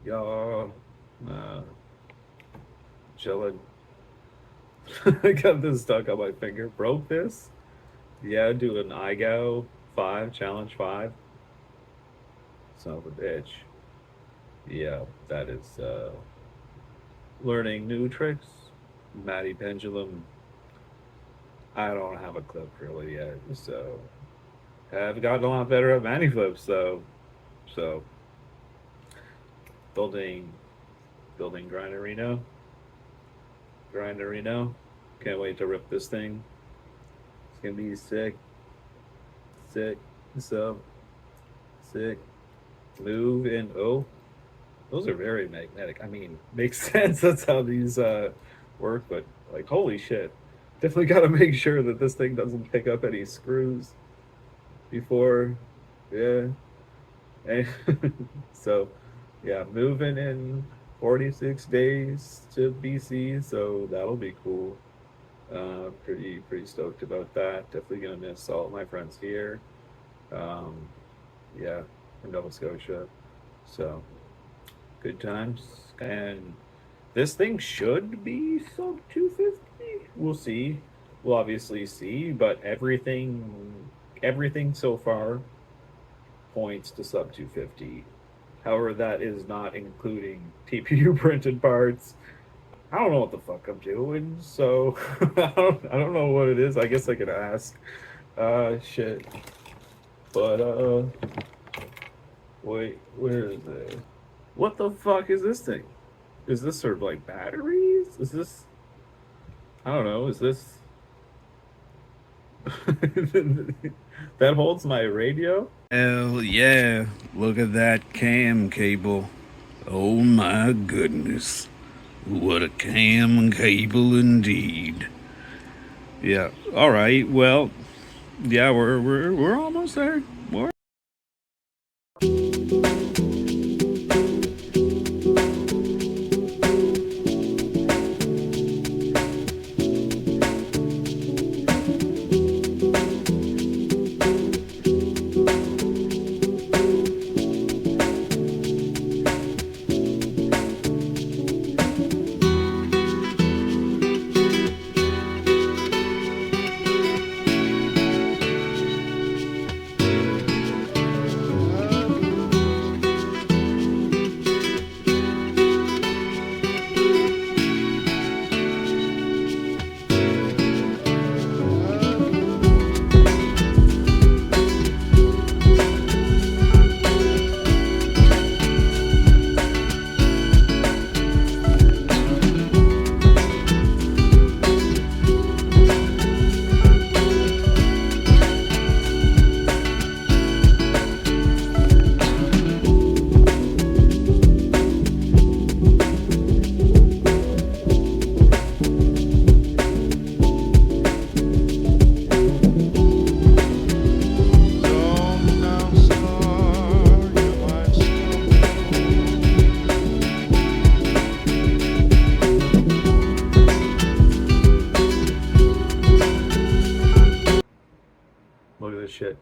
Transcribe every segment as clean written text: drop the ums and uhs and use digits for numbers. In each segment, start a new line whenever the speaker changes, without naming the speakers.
Y'all, uh, chilling. I got this stuck on my finger. Broke this? Yeah, do an IGO 5, challenge 5. Son of a bitch. Yeah, that is learning new tricks. Matty Pendulum. I don't have a clip really yet, so I've gotten a lot better at Matty flips though. So building building grinderino. Can't wait to rip this thing. It's gonna be sick, sick. So sick. Move and oh, those are very magnetic. I mean, makes sense. That's how these work. But like, holy shit! Definitely got to make sure that this thing doesn't pick up any screws before. Yeah. And so, yeah, moving in 46 days to BC, so that'll be cool. Pretty stoked about that. Definitely gonna miss all of my friends here. Um, yeah, from Nova Scotia. So good times. And this thing should be sub 250. We'll see. We'll obviously see, but everything so far points to sub 250. However, that is not including TPU printed parts. I don't know what the fuck I'm doing, so I don't know what it is. I guess I could ask. Shit. But wait, where is it? What the fuck is this thing? Is this sort of like batteries? Is this? I don't know. Is this? That holds my radio?
Hell yeah, look at that cam cable. Oh my goodness. What a cam cable indeed. Yeah, alright, well, yeah, we're almost there. We're
Look at this shit.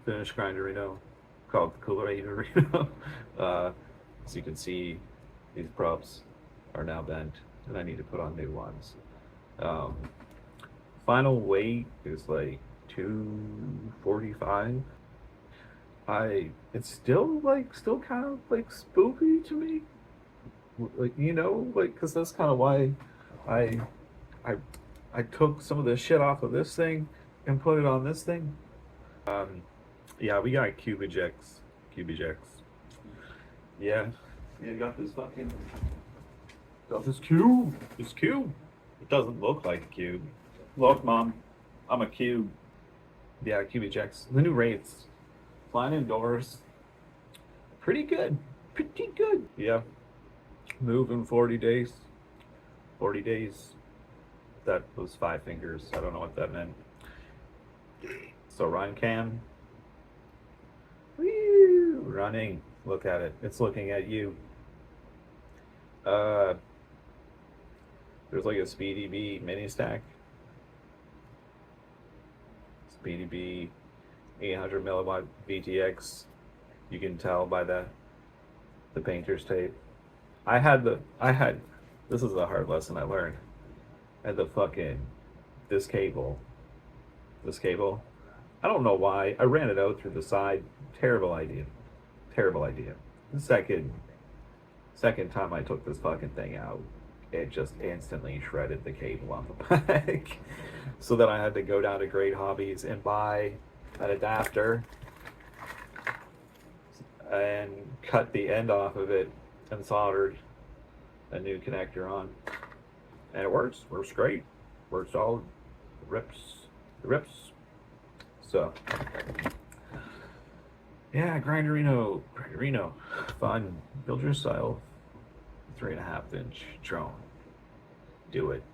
Finished grinderino, called the Coolerino. As you can see, these props are now bent, and I need to put on new ones. Um, Final weight is like 245. It's still kind of like spooky to me, like like because that's kind of why I I I took some of the shit off of this thing and put it on this thing. Um, yeah, we got cube ejects, cube ejects. Yeah, yeah, got this cube. This cube. It doesn't look like a cube. Look, mom, I'm a cube. Yeah, cube ejects. The new Wraiths, flying indoors. Pretty good. Pretty good. Yeah. Move in 40 days. 40 days. That was 5 fingers. I don't know what that meant. So run cam. Woo! Running. Look at it. It's looking at you. Uh, there's like a Speedy B mini stack. Speedy B 800 milliwatt VTX. You can tell by the the painter's tape. This is a hard lesson I learned. I had the fucking, this cable, I don't know why, I ran it out through the side. Terrible idea. The second time I took this fucking thing out, it just instantly shredded the cable on the back. So then I had to go down to Great Hobbies and buy an adapter and cut the end off of it and soldered a new connector on. And it works great. Works all, rips. So, yeah, grinderino, fun. Build yourself 3.5-inch drone. Do it.